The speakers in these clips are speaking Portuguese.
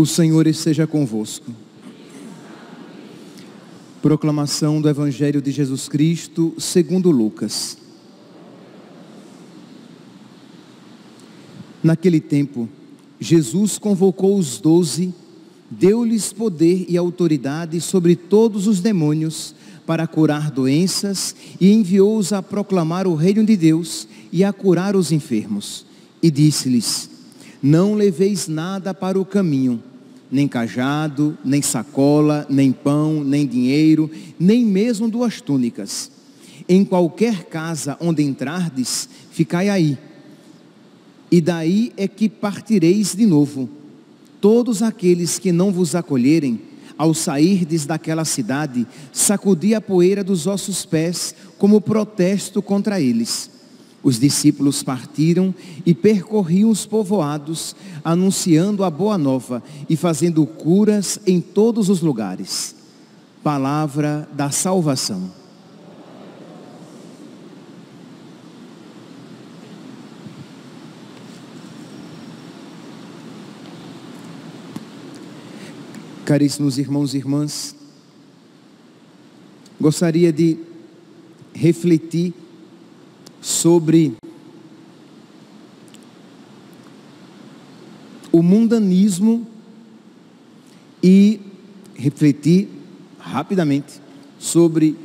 O Senhor esteja convosco. Proclamação do Evangelho de Jesus Cristo segundo Lucas. Naquele tempo, Jesus convocou os 12, deu-lhes poder e autoridade sobre todos os demônios para curar doenças e enviou-os a proclamar o reino de Deus e a curar os enfermos. E disse-lhes: não leveis nada para o caminho, nem cajado, nem sacola, nem pão, nem dinheiro, nem mesmo 2 túnicas. Em qualquer casa onde entrardes, ficai aí. E daí é que partireis de novo. Todos aqueles que não vos acolherem, ao sairdes daquela cidade, sacudi a poeira dos vossos pés, como protesto contra eles. Os discípulos partiram e percorriam os povoados, anunciando a boa nova e fazendo curas em todos os lugares. Palavra da salvação. Caríssimos irmãos e irmãs, gostaria de refletir sobre o mundanismo e refletir rapidamente sobre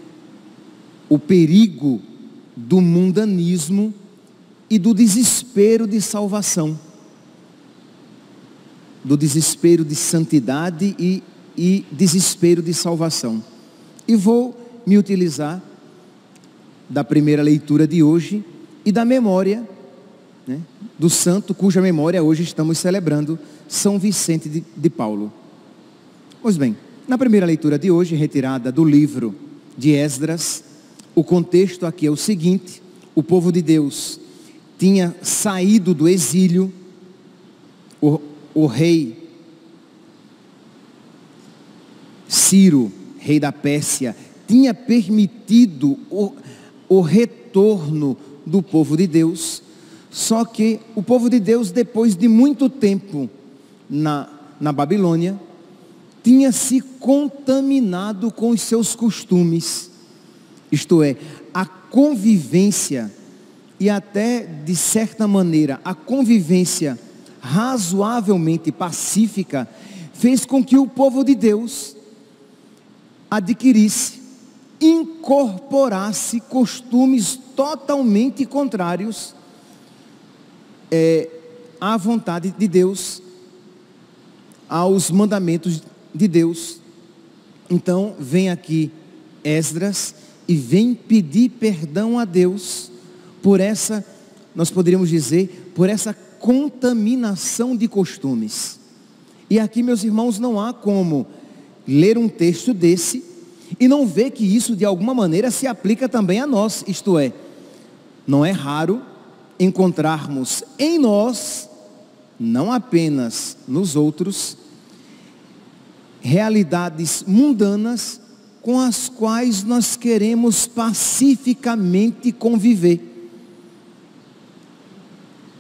o perigo do mundanismo e do desespero de salvação, do desespero de santidade e desespero de salvação. E vou me utilizar da primeira leitura de hoje e da memória, né, do santo cuja memória hoje estamos celebrando, São Vicente de Paulo. Pois bem, na primeira leitura de hoje, retirada do livro de Esdras, o contexto aqui é o seguinte: o povo de Deus tinha saído do exílio, o rei Ciro, rei da Pérsia, tinha permitido o retorno do povo de Deus. Só que o povo de Deus, depois de muito tempo na Babilônia, tinha se contaminado com os seus costumes, isto é, a convivência e até, de certa maneira, a convivência razoavelmente pacífica fez com que o povo de Deus adquirisse, incorporasse costumes totalmente contrários à vontade de Deus, aos mandamentos de Deus. Então vem aqui Esdras e vem pedir perdão a Deus por essa, nós poderíamos dizer, por essa contaminação de costumes. E aqui, meus irmãos, não há como ler um texto desse e não ver que isso de alguma maneira se aplica também a nós. Isto é, não é raro encontrarmos em nós, não apenas nos outros, realidades mundanas com as quais nós queremos pacificamente conviver,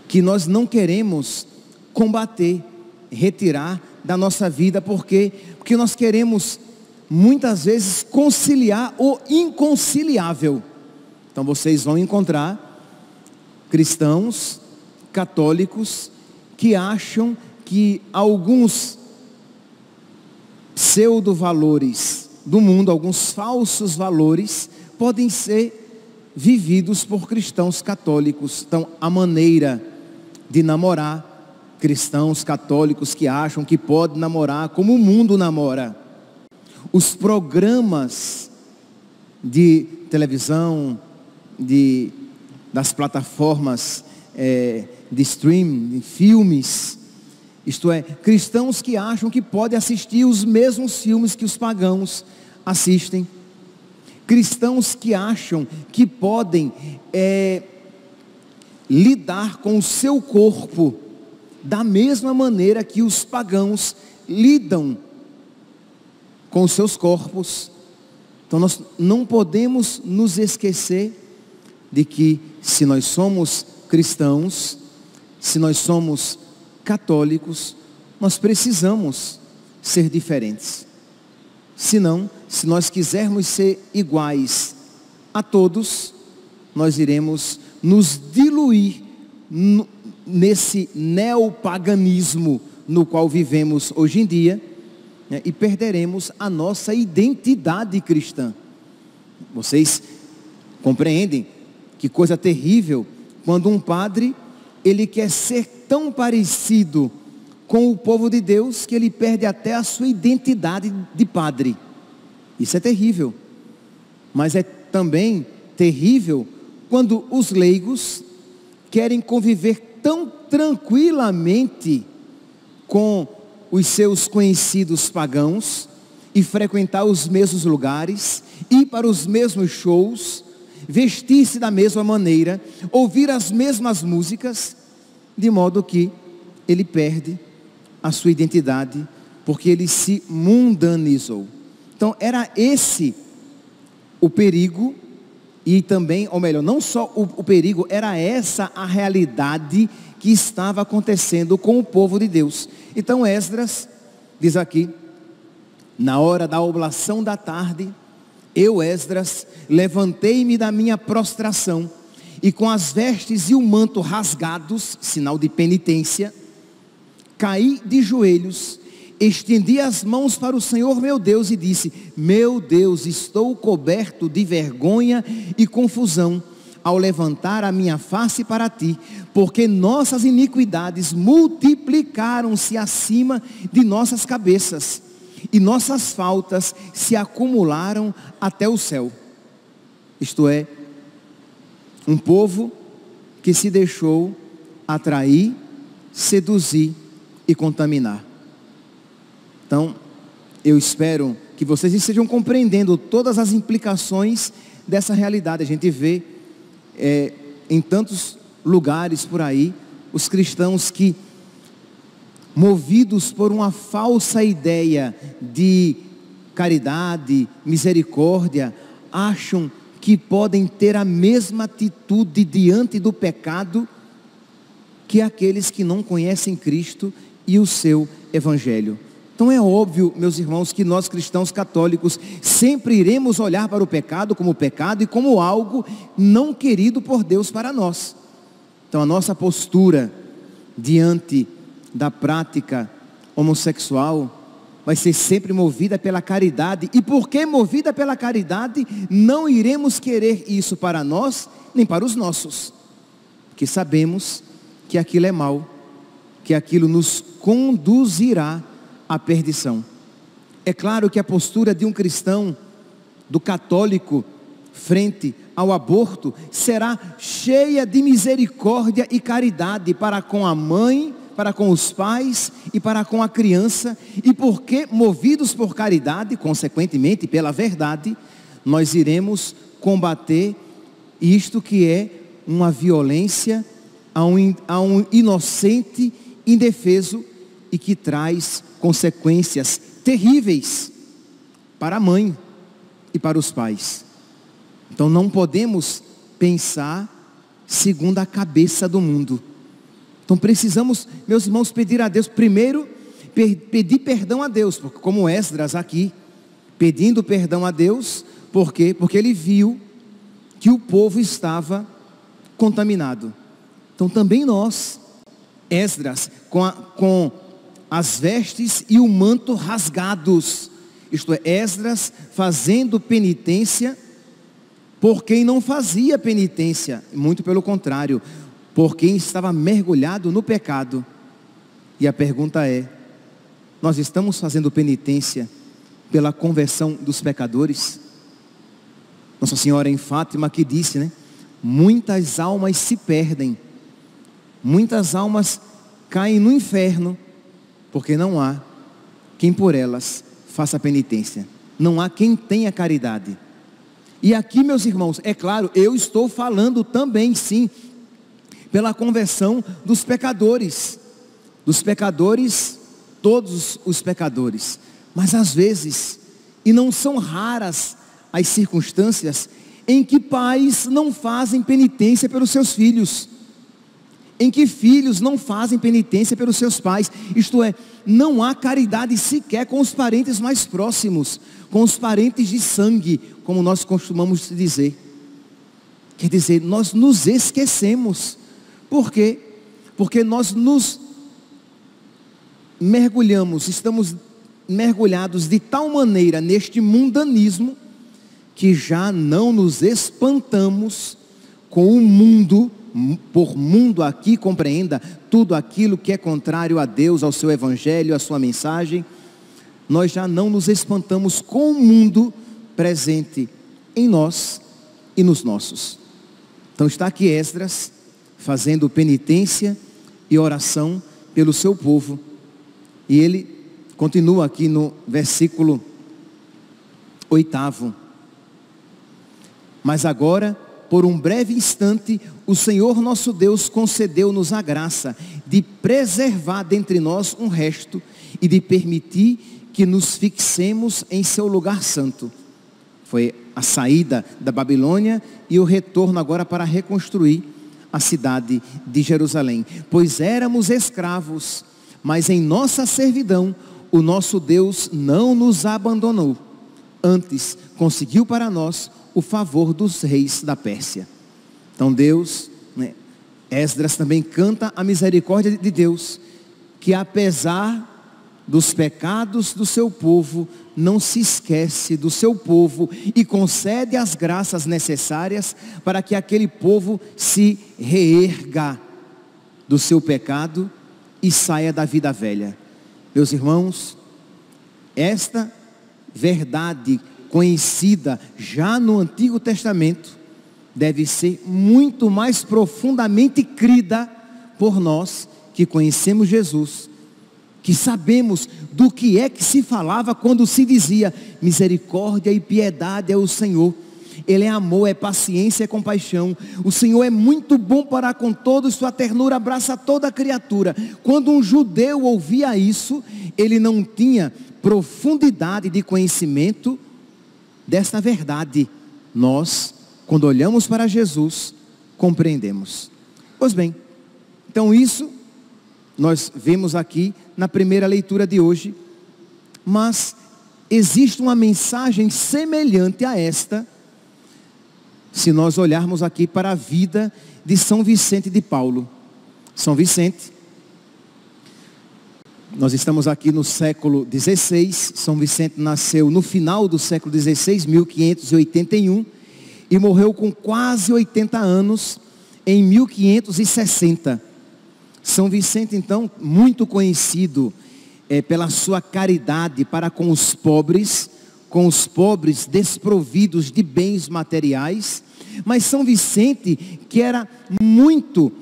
que nós não queremos combater, retirar da nossa vida, porque nós queremos muitas vezes conciliar o inconciliável. Então vocês vão encontrar cristãos católicos que acham que alguns pseudo-valores do mundo, alguns falsos valores, podem ser vividos por cristãos católicos. Então, a maneira de namorar, cristãos católicos que acham que pode namorar como o mundo namora. Os programas de televisão, das plataformas de streaming, de filmes, isto é, cristãos que acham que podem assistir os mesmos filmes que os pagãos assistem, cristãos que acham que podem lidar com o seu corpo da mesma maneira que os pagãos lidam com os seus corpos. Então nós não podemos nos esquecer de que, se nós somos cristãos, se nós somos católicos, nós precisamos ser diferentes. Senão, se nós quisermos ser iguais a todos, nós iremos nos diluir nesse neopaganismo no qual vivemos hoje em dia, né, e perderemos a nossa identidade cristã. Vocês compreendem que coisa terrível quando um padre, ele quer ser tão parecido com o povo de Deus que ele perde até a sua identidade de padre. Isso é terrível. Mas é também terrível quando os leigos querem conviver tão tranquilamente com os seus conhecidos pagãos e frequentar os mesmos lugares, ir para os mesmos shows, vestir-se da mesma maneira, ouvir as mesmas músicas, de modo que ele perde a sua identidade, porque ele se mundanizou. Então era esse o perigo, e também, ou melhor, não só o perigo, era essa a realidade que estava acontecendo com o povo de Deus. Então Esdras diz aqui: na hora da oblação da tarde, eu, Esdras, levantei-me da minha prostração, e com as vestes e o manto rasgados, sinal de penitência, caí de joelhos, estendi as mãos para o Senhor meu Deus e disse: meu Deus, estou coberto de vergonha e confusão ao levantar a minha face para ti, porque nossas iniquidades multiplicaram-se acima de nossas cabeças, e nossas faltas se acumularam até o céu. Isto é, um povo que se deixou atrair, seduzir e contaminar. Então, eu espero que vocês estejam compreendendo todas as implicações dessa realidade. A gente vê em tantos lugares por aí, os cristãos que, movidos por uma falsa ideia de caridade, misericórdia, acham que podem ter a mesma atitude diante do pecado que aqueles que não conhecem Cristo e o seu Evangelho. Então é óbvio, meus irmãos, que nós cristãos católicos sempre iremos olhar para o pecado e como algo não querido por Deus para nós. Então a nossa postura diante da prática homossexual vai ser sempre movida pela caridade. E porque movida pela caridade, não iremos querer isso para nós, nem para os nossos. Porque sabemos que aquilo é mal, que aquilo nos conduzirá à perdição. É claro que a postura de um cristão, do católico, frente ao aborto, será cheia de misericórdia e caridade para com a mãe, para com os pais e para com a criança. E porque, movidos por caridade, consequentemente pela verdade, nós iremos combater isto que é uma violência a um inocente, indefeso, e que traz consequências terríveis para a mãe e para os pais. Então não podemos pensar segundo a cabeça do mundo. Então precisamos, meus irmãos, pedir a Deus, primeiro, pedir perdão a Deus, porque como Esdras aqui, pedindo perdão a Deus, por quê? Porque ele viu que o povo estava contaminado. Então também nós, Esdras, com as vestes e o manto rasgados, isto é, Esdras fazendo penitência por quem não fazia penitência, muito pelo contrário, por quem estava mergulhado no pecado. E a pergunta é: nós estamos fazendo penitência pela conversão dos pecadores? Nossa Senhora em Fátima que disse, né? Muitas almas se perdem, muitas almas caem no inferno, porque não há quem por elas faça penitência, não há quem tenha caridade. E aqui, meus irmãos, é claro, eu estou falando também, sim, pela conversão dos pecadores, todos os pecadores. Mas às vezes, e não são raras as circunstâncias em que pais não fazem penitência pelos seus filhos. em que filhos não fazem penitência pelos seus pais. Isto é, não há caridade sequer com os parentes mais próximos, com os parentes de sangue, como nós costumamos dizer. Quer dizer, nós nos esquecemos. Por quê? Porque nós nos mergulhamos, estamos mergulhados de tal maneira neste mundanismo, que já não nos espantamos com o mundo. Por mundo aqui, compreenda tudo aquilo que é contrário a Deus, ao seu evangelho, à sua mensagem. Nós já não nos espantamos com o mundo presente em nós e nos nossos. Então está aqui Esdras fazendo penitência e oração pelo seu povo. E ele continua aqui no versículo 8. Mas agora, por um breve instante, o Senhor nosso Deus concedeu-nos a graça de preservar dentre nós um resto e de permitir que nos fixemos em seu lugar santo. Foi a saída da Babilônia e o retorno agora para reconstruir a cidade de Jerusalém. Pois éramos escravos, mas em nossa servidão o nosso Deus não nos abandonou. Antes, conseguiu para nós o favor dos reis da Pérsia. Então Deus, Esdras também canta a misericórdia de Deus, que apesar dos pecados do seu povo, não se esquece do seu povo e concede as graças necessárias para que aquele povo se reerga do seu pecado e saia da vida velha. Meus irmãos, esta verdade conhecida já no Antigo Testamento deve ser muito mais profundamente crida por nós que conhecemos Jesus, que sabemos do que é que se falava quando se dizia misericórdia e piedade é o Senhor. Ele é amor, é paciência, é compaixão. O Senhor é muito bom para com todos, sua ternura abraça toda a criatura. Quando um judeu ouvia isso, ele não tinha profundidade de conhecimento desta verdade. Nós, quando olhamos para Jesus, compreendemos. Pois bem, então isso nós vemos aqui na primeira leitura de hoje, mas existe uma mensagem semelhante a esta, se nós olharmos aqui para a vida de São Vicente de Paulo. São Vicente, nós estamos aqui no século XVI, São Vicente nasceu no final do século XVI, 1581, e morreu com quase 80 anos, em 1560. São Vicente, então, muito conhecido pela sua caridade para com os pobres desprovidos de bens materiais, mas São Vicente, que era muito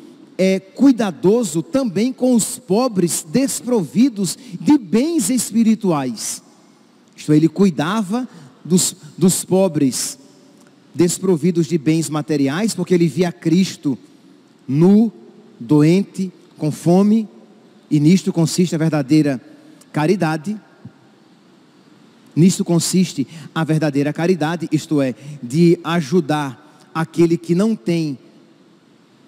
cuidadoso também com os pobres desprovidos de bens espirituais. Isto é, ele cuidava dos pobres desprovidos de bens materiais, porque ele via Cristo nu, doente, com fome, e nisto consiste a verdadeira caridade. Nisto consiste a verdadeira caridade, isto é, de ajudar aquele que não tem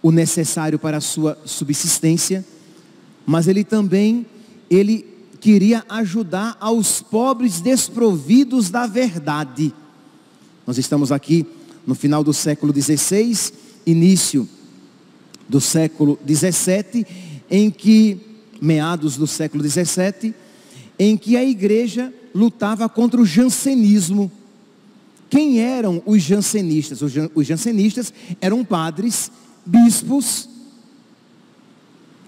o necessário para a sua subsistência, mas ele queria ajudar aos pobres desprovidos da verdade. Nós estamos aqui no final do século XVI, início do século XVII, meados do século XVII, em que a igreja lutava contra o jansenismo. Quem eram os jansenistas? Os jansenistas eram padres, bispos,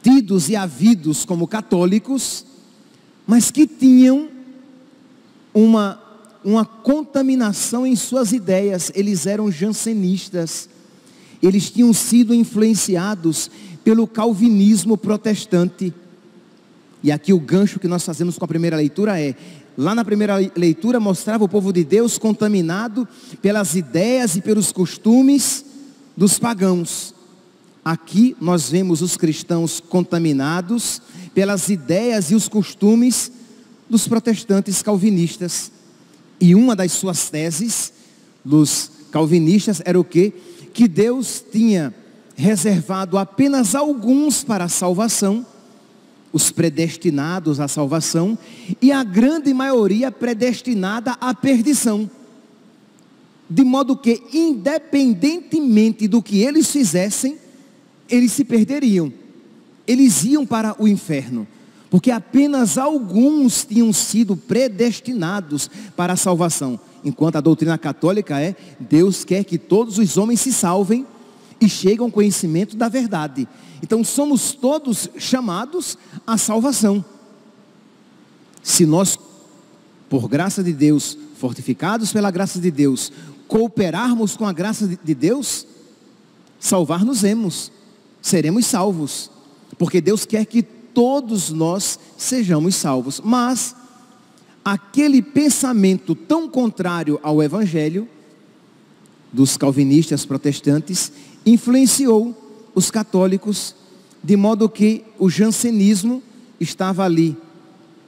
tidos e havidos como católicos, mas que tinham uma contaminação em suas ideias. Eles eram jansenistas. Eles tinham sido influenciados pelo calvinismo protestante. E aqui o gancho que nós fazemos com a primeira leitura lá na primeira leitura mostrava o povo de Deus contaminado pelas ideias e pelos costumes dos pagãos. Aqui nós vemos os cristãos contaminados pelas ideias e os costumes dos protestantes calvinistas. E uma das suas teses dos calvinistas era o quê? Que Deus tinha reservado apenas a alguns para a salvação, os predestinados à salvação, e a grande maioria predestinada à perdição. De modo que, independentemente do que eles fizessem, eles se perderiam. Eles iam para o inferno, porque apenas alguns tinham sido predestinados para a salvação. Enquanto a doutrina católica é: Deus quer que todos os homens se salvem e cheguem ao conhecimento da verdade. Então somos todos chamados à salvação. Se nós, por graça de Deus, fortificados pela graça de Deus, cooperarmos com a graça de Deus, salvar-nos-emos, seremos salvos, porque Deus quer que todos nós sejamos salvos. Mas aquele pensamento tão contrário ao Evangelho, dos calvinistas protestantes, influenciou os católicos, de modo que o jansenismo estava ali,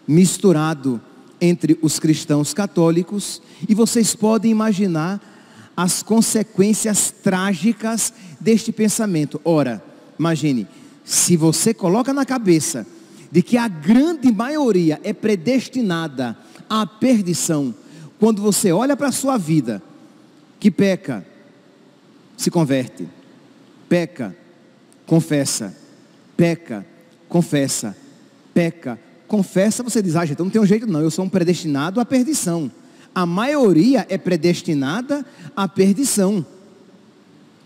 misturado entre os cristãos católicos, e vocês podem imaginar as consequências trágicas deste pensamento. Ora, imagine, se você coloca na cabeça de que a grande maioria é predestinada à perdição, quando você olha para a sua vida, que peca, se converte, peca, confessa, peca, confessa, peca, confessa, você diz: então não tem um jeito não, eu sou um predestinado à perdição. A maioria é predestinada à perdição.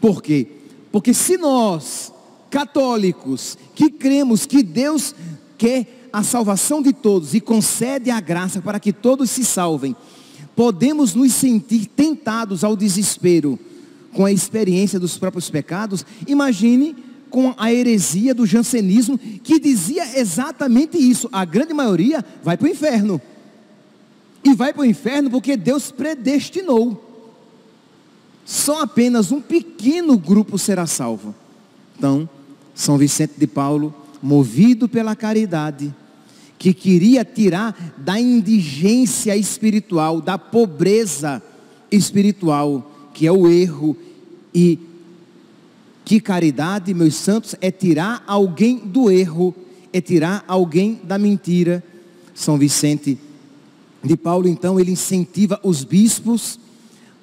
Por quê? Porque se nós, católicos, que cremos que Deus quer a salvação de todos e concede a graça para que todos se salvem, podemos nos sentir tentados ao desespero com a experiência dos próprios pecados. Imagine com a heresia do jansenismo, que dizia exatamente isso: a grande maioria vai para o inferno. E vai para o inferno porque Deus predestinou. Só apenas um pequeno grupo será salvo. Então, São Vicente de Paulo, movido pela caridade, que queria tirar da indigência espiritual, da pobreza espiritual, que é o erro. E que caridade, meus santos, é tirar alguém do erro, é tirar alguém da mentira. São Vicente de Paulo, então, ele incentiva os bispos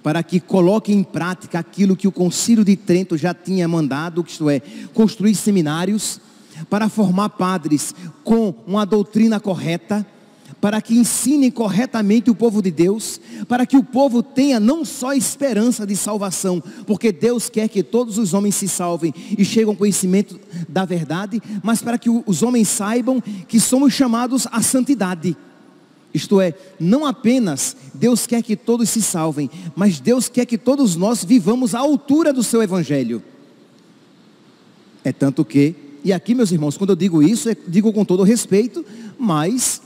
para que coloquem em prática aquilo que o Concílio de Trento já tinha mandado, isto é, construir seminários para formar padres com uma doutrina correta, para que ensinem corretamente o povo de Deus, para que o povo tenha não só esperança de salvação, porque Deus quer que todos os homens se salvem e cheguem ao conhecimento da verdade, mas para que os homens saibam que somos chamados à santidade. Isto é, não apenas Deus quer que todos se salvem, mas Deus quer que todos nós vivamos à altura do seu Evangelho. É tanto que, e aqui, meus irmãos, quando eu digo isso, eu digo com todo respeito, mas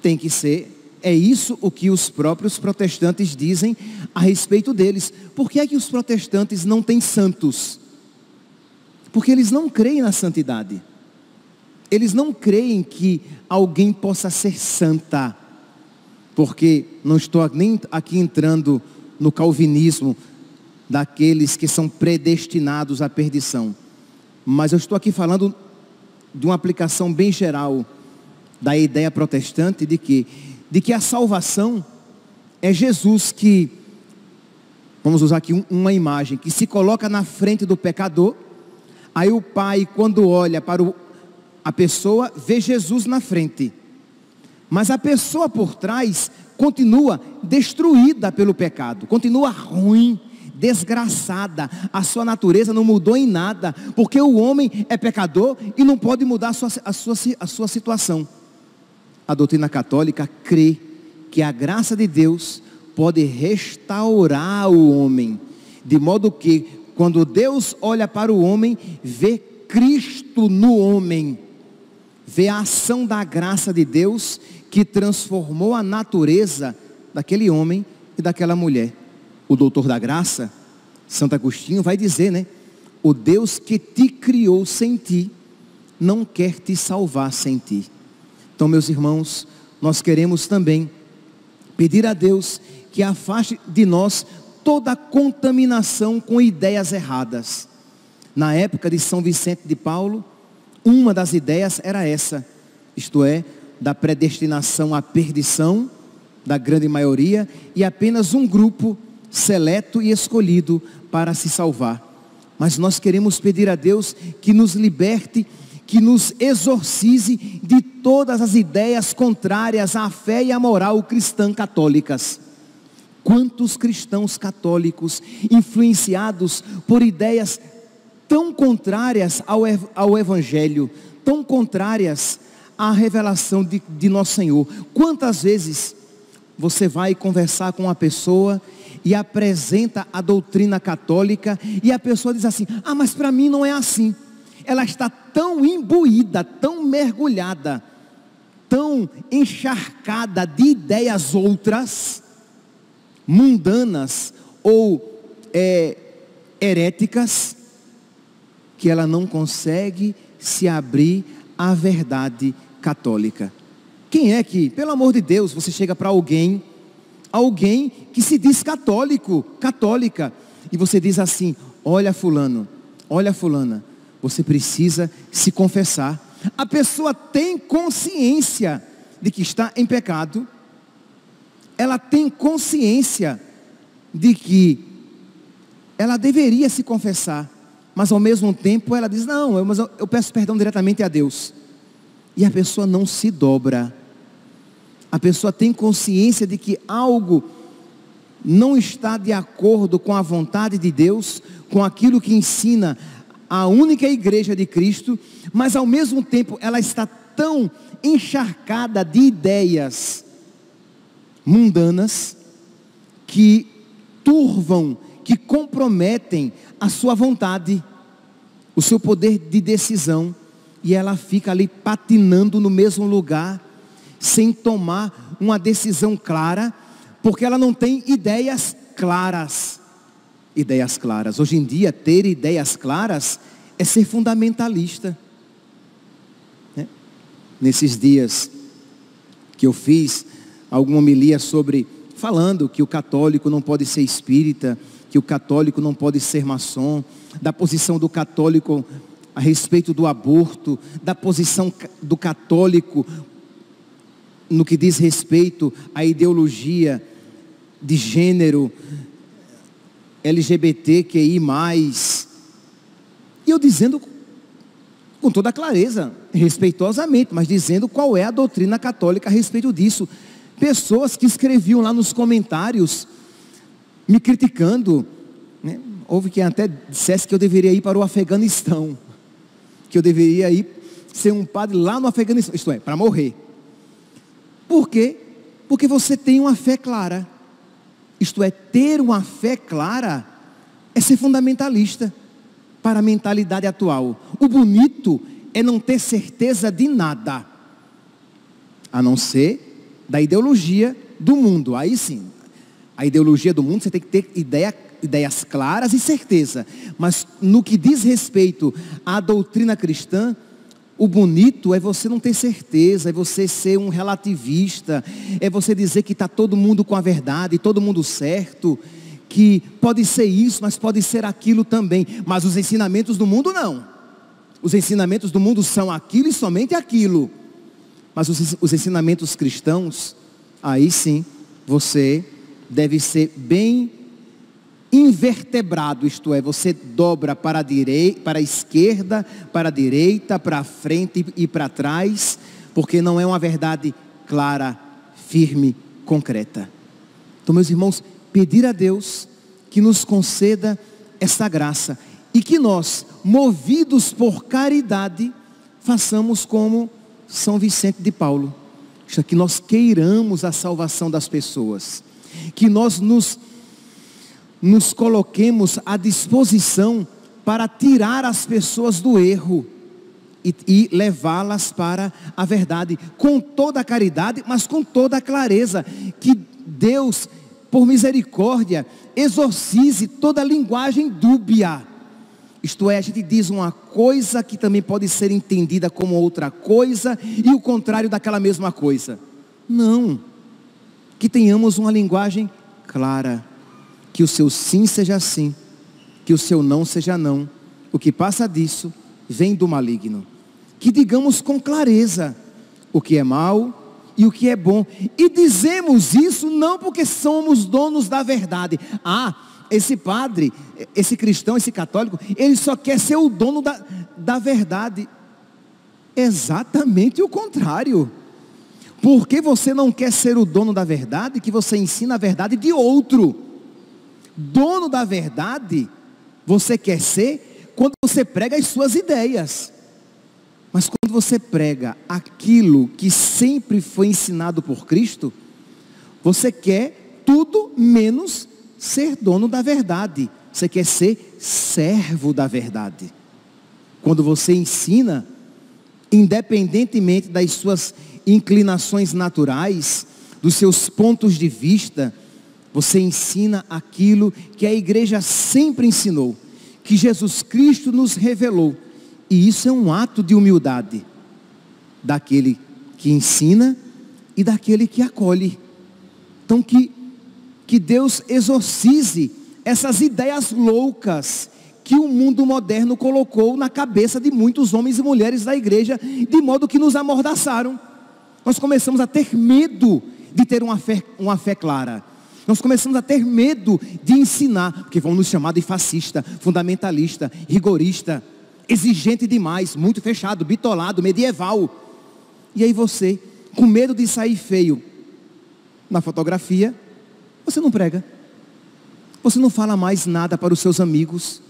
tem que ser, é isso o que os próprios protestantes dizem a respeito deles. Por que é que os protestantes não têm santos? Porque eles não creem na santidade. Eles não creem que alguém possa ser santa. Porque não estou nem aqui entrando no calvinismo daqueles que são predestinados à perdição, mas eu estou aqui falando de uma aplicação bem geral da ideia protestante de que a salvação é Jesus que, vamos usar aqui uma imagem, que se coloca na frente do pecador. Aí o pai, quando olha para a pessoa, vê Jesus na frente, mas a pessoa por trás continua destruída pelo pecado, continua ruim, desgraçada, a sua natureza não mudou em nada, porque o homem é pecador e não pode mudar a sua situação. A doutrina católica crê que a graça de Deus pode restaurar o homem, de modo que quando Deus olha para o homem, vê Cristo no homem, vê a ação da graça de Deus que transformou a natureza daquele homem e daquela mulher. O doutor da graça, Santo Agostinho, vai dizer, né? O Deus que te criou sem ti, não quer te salvar sem ti. Então, meus irmãos, nós queremos também pedir a Deus que afaste de nós toda contaminação com ideias erradas. Na época de São Vicente de Paulo, uma das ideias era essa, isto é, da predestinação à perdição da grande maioria e apenas um grupo seleto e escolhido para se salvar. Mas nós queremos pedir a Deus que nos liberte, que nos exorcize de todas as ideias contrárias à fé e à moral cristã católicas. Quantos cristãos católicos influenciados por ideias tão contrárias ao Evangelho, tão contrárias à revelação de Nosso Senhor. Quantas vezes você vai conversar com uma pessoa e apresenta a doutrina católica e a pessoa diz assim: ah, mas para mim não é assim. Ela está tão imbuída, tão mergulhada, tão encharcada de ideias outras, mundanas ou heréticas, que ela não consegue se abrir à verdade católica. Quem é que, pelo amor de Deus, você chega para alguém que se diz católico, católica, e você diz assim: olha fulano, olha fulana, você precisa se confessar. A pessoa tem consciência de que está em pecado, ela tem consciência de que ela deveria se confessar, mas ao mesmo tempo ela diz: não, eu peço perdão diretamente a Deus. E a pessoa não se dobra. A pessoa tem consciência de que algo não está de acordo com a vontade de Deus, com aquilo que ensina a única igreja de Cristo, mas ao mesmo tempo ela está tão encharcada de ideias mundanas que turvam, que comprometem a sua vontade, o seu poder de decisão, e ela fica ali patinando no mesmo lugar, sem tomar uma decisão clara, porque ela não tem ideias claras. Ideias claras. Hoje em dia, ter ideias claras é ser fundamentalista, né? Nesses dias que eu fiz alguma homilia falando que o católico não pode ser espírita, que o católico não pode ser maçom, da posição do católico a respeito do aborto, da posição do católico no que diz respeito à ideologia de gênero, LGBTQI+. E eu dizendo com toda clareza, respeitosamente, mas dizendo qual é a doutrina católica a respeito disso. Pessoas que escreviam lá nos comentários, me criticando, né? Houve quem até dissesse que eu deveria ir para o Afeganistão, que eu deveria ir ser um padre lá no Afeganistão, isto é, para morrer. Por quê? Porque você tem uma fé clara. Isto é, ter uma fé clara é ser fundamentalista para a mentalidade atual. O bonito é não ter certeza de nada, a não ser da ideologia do mundo. Aí sim, a ideologia do mundo você tem que ter ideias claras e certeza. Mas no que diz respeito à doutrina cristã, o bonito é você não ter certeza, é você ser um relativista, é você dizer que está todo mundo com a verdade, todo mundo certo, que pode ser isso, mas pode ser aquilo também. Mas os ensinamentos do mundo não. Os ensinamentos do mundo são aquilo e somente aquilo. Mas os ensinamentos cristãos, aí sim, você deve ser bem invertebrado, isto é, você dobra para a esquerda, para a direita, para a frente e para trás, porque não é uma verdade clara, firme, concreta. Então, meus irmãos, pedir a Deus que nos conceda essa graça e que nós, movidos por caridade, façamos como São Vicente de Paulo, que nós queiramos a salvação das pessoas, que nós nos coloquemos à disposição para tirar as pessoas do erro e levá-las para a verdade, com toda a caridade, mas com toda a clareza. Que Deus, por misericórdia, exorcize toda a linguagem dúbia. Isto é, a gente diz uma coisa que também pode ser entendida como outra coisa, e o contrário daquela mesma coisa. Não, que tenhamos uma linguagem clara, que o seu sim seja sim, que o seu não seja não, o que passa disso vem do maligno. Que digamos com clareza o que é mal e o que é bom. E dizemos isso não porque somos donos da verdade. Esse padre, esse cristão, esse católico, ele só quer ser o dono da verdade. Exatamente o contrário. Porque você não quer ser o dono da verdade, que você ensina a verdade de outro. Dono da verdade, você quer ser quando você prega as suas ideias. Mas quando você prega aquilo que sempre foi ensinado por Cristo, você quer tudo menos ser dono da verdade. Você quer ser servo da verdade. Quando você ensina, independentemente das suas inclinações naturais, dos seus pontos de vista, você ensina aquilo que a igreja sempre ensinou, que Jesus Cristo nos revelou. E isso é um ato de humildade daquele que ensina e daquele que acolhe. Então que Deus exorcize essas ideias loucas que o mundo moderno colocou na cabeça de muitos homens e mulheres da igreja, de modo que nos amordaçaram. Nós começamos a ter medo de ter uma fé clara. Nós começamos a ter medo de ensinar, porque vão nos chamar de fascista, fundamentalista, rigorista, exigente demais, muito fechado, bitolado, medieval. E aí você, com medo de sair feio na fotografia, você não prega. Você não fala mais nada para os seus amigos.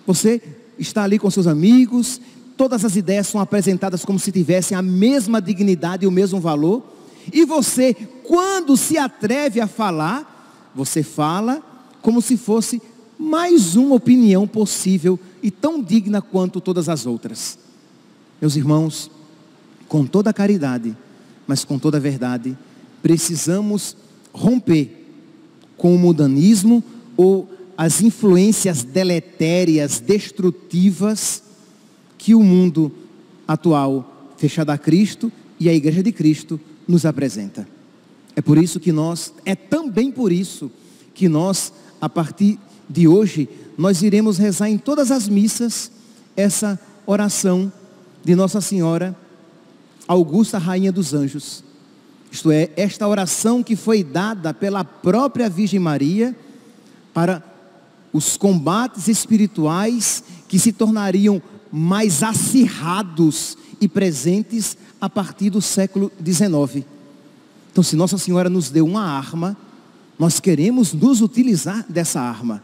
Você está ali com seus amigos, todas as ideias são apresentadas como se tivessem a mesma dignidade e o mesmo valor. E você, quando se atreve a falar, você fala como se fosse mais uma opinião possível e tão digna quanto todas as outras. Meus irmãos, com toda a caridade, mas com toda a verdade, precisamos romper com o mundanismo ou as influências deletérias, destrutivas que o mundo atual, fechado a Cristo e a Igreja de Cristo, nos apresenta. É também por isso que nós, a partir de hoje, nós iremos rezar em todas as missas essa oração de Nossa Senhora Augusta, Rainha dos Anjos. Isto é, esta oração que foi dada pela própria Virgem Maria para os combates espirituais que se tornariam mais acirrados e presentes a partir do século XIX. Então, se Nossa Senhora nos deu uma arma, nós queremos nos utilizar dessa arma.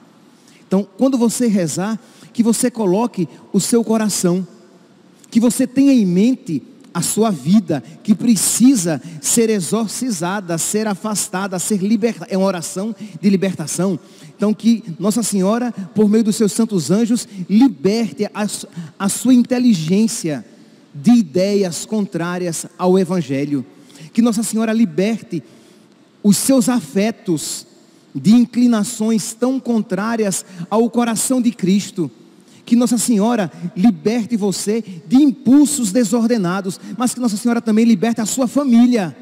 Então, quando você rezar, que você coloque o seu coração, que você tenha em mente a sua vida, que precisa ser exorcizada, ser afastada, ser libertada. É uma oração de libertação. Então que Nossa Senhora, por meio dos seus santos anjos, liberte a sua inteligência de ideias contrárias ao Evangelho. Que Nossa Senhora liberte os seus afetos de inclinações tão contrárias ao coração de Cristo. Que Nossa Senhora liberte você de impulsos desordenados, mas que Nossa Senhora também liberte a sua família.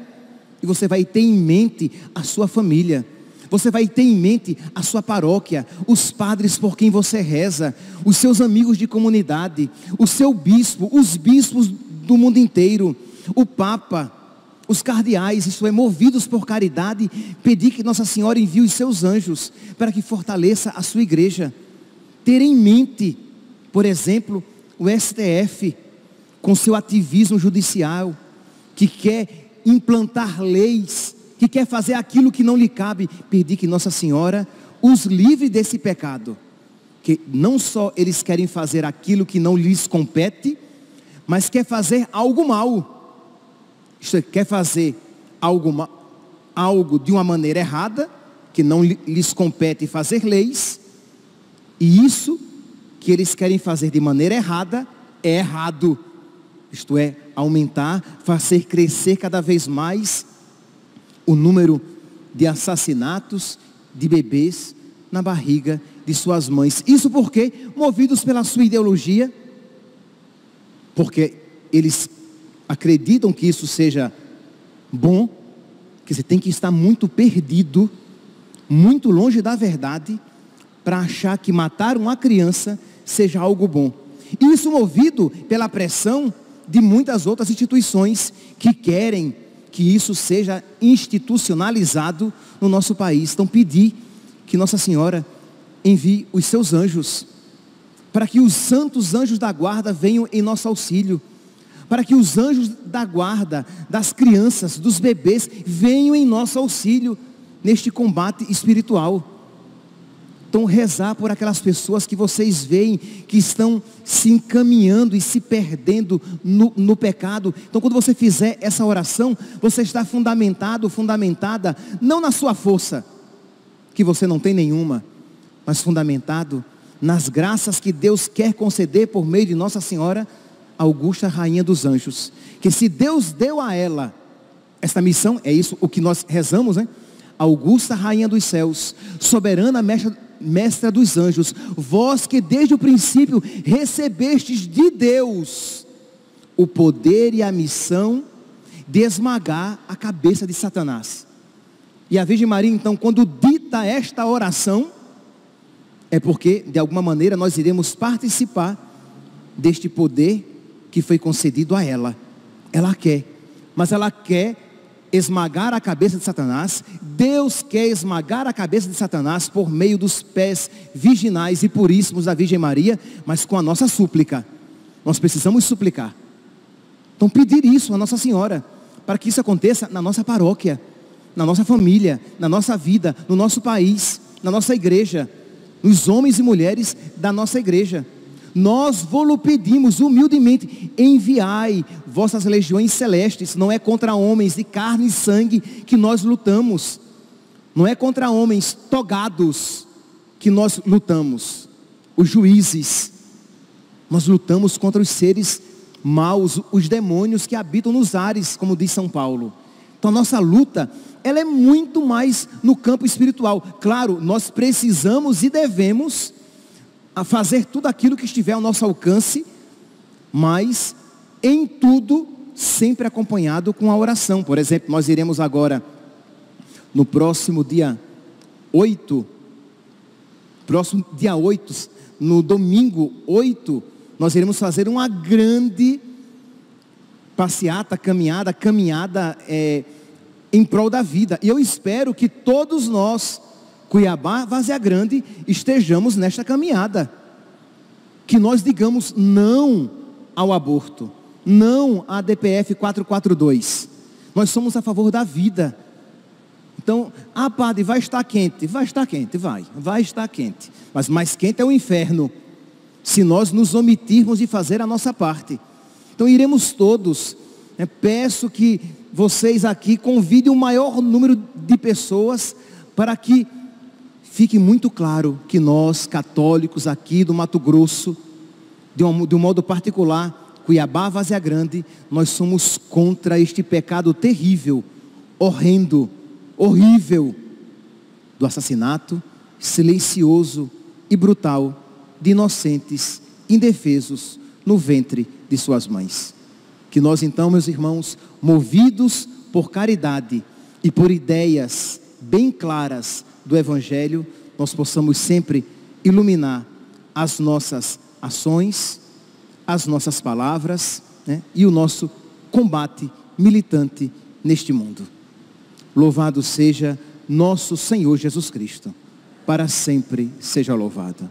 E você vai ter em mente a sua família. Você vai ter em mente a sua paróquia, os padres por quem você reza, os seus amigos de comunidade, o seu bispo, os bispos do mundo inteiro, o Papa, os cardeais, isto é, movidos por caridade, pedir que Nossa Senhora envie os seus anjos para que fortaleça a sua igreja. Ter em mente, por exemplo, o STF, com seu ativismo judicial, que quer implantar leis, que quer fazer aquilo que não lhe cabe, pedir que Nossa Senhora os livre desse pecado. Que não só eles querem fazer aquilo que não lhes compete, mas quer fazer algo mal. Isto é, quer fazer algo de uma maneira errada, que não lhes compete fazer leis, e isso que eles querem fazer de maneira errada, é errado. Isto é, aumentar, fazer crescer cada vez mais o número de assassinatos de bebês na barriga de suas mães. Isso porque, movidos pela sua ideologia, porque eles acreditam que isso seja bom, que você tem que estar muito perdido, muito longe da verdade, para achar que matar uma criança seja algo bom. E isso movido pela pressão de muitas outras instituições que querem que isso seja institucionalizado no nosso país. Então pedir que Nossa Senhora envie os seus anjos, para que os santos anjos da guarda venham em nosso auxílio, para que os anjos da guarda, das crianças, dos bebês, venham em nosso auxílio neste combate espiritual. Então rezar por aquelas pessoas que vocês veem que estão se encaminhando e se perdendo no pecado. Então quando você fizer essa oração, você está fundamentada, não na sua força, que você não tem nenhuma, mas fundamentado nas graças que Deus quer conceder por meio de Nossa Senhora Augusta, Rainha dos Anjos. Que se Deus deu a ela esta missão, é isso o que nós rezamos, né? Augusta, Rainha dos Céus, soberana mestra dos anjos, vós que desde o princípio recebestes de Deus o poder e a missão de esmagar a cabeça de Satanás. E a Virgem Maria, então, quando dita esta oração, é porque, de alguma maneira, nós iremos participar deste poder que foi concedido a ela. Ela quer, mas ela quer esmagar a cabeça de Satanás. Deus quer esmagar a cabeça de Satanás por meio dos pés virginais e puríssimos da Virgem Maria, mas com a nossa súplica. Nós precisamos suplicar. Então pedir isso a Nossa Senhora, para que isso aconteça na nossa paróquia, na nossa família, na nossa vida, no nosso país, na nossa igreja, nos homens e mulheres da nossa igreja. Nós vos pedimos humildemente, enviai vossas legiões celestes. Não é contra homens de carne e sangue que nós lutamos, não é contra homens togados que nós lutamos, os juízes. Nós lutamos contra os seres maus, os demônios que habitam nos ares, como diz São Paulo. Então a nossa luta, ela é muito mais no campo espiritual. Claro, nós precisamos e devemos a fazer tudo aquilo que estiver ao nosso alcance, mas em tudo sempre acompanhado com a oração. Por exemplo, nós iremos agora no próximo dia 8, no domingo 8, nós iremos fazer uma grande passeata, caminhada em prol da vida. E eu espero que todos nós, Cuiabá, Várzea Grande, estejamos nesta caminhada. Que nós digamos não ao aborto, não à DPF 442. Nós somos a favor da vida. Então, padre, vai estar quente. Vai estar quente, vai estar quente. Mas mais quente é o inferno, se nós nos omitirmos de fazer a nossa parte. Então iremos todos, peço que vocês aqui convidem o maior número de pessoas, para que fique muito claro que nós, católicos aqui do Mato Grosso, de um modo particular, Cuiabá, Várzea Grande, nós somos contra este pecado terrível, horrendo, horrível, do assassinato silencioso e brutal de inocentes, indefesos, no ventre de suas mães. Que nós então, meus irmãos, movidos por caridade e por ideias bem claras do Evangelho, nós possamos sempre iluminar as nossas ações, as nossas palavras, e o nosso combate militante neste mundo. Louvado seja nosso Senhor Jesus Cristo, para sempre seja louvado.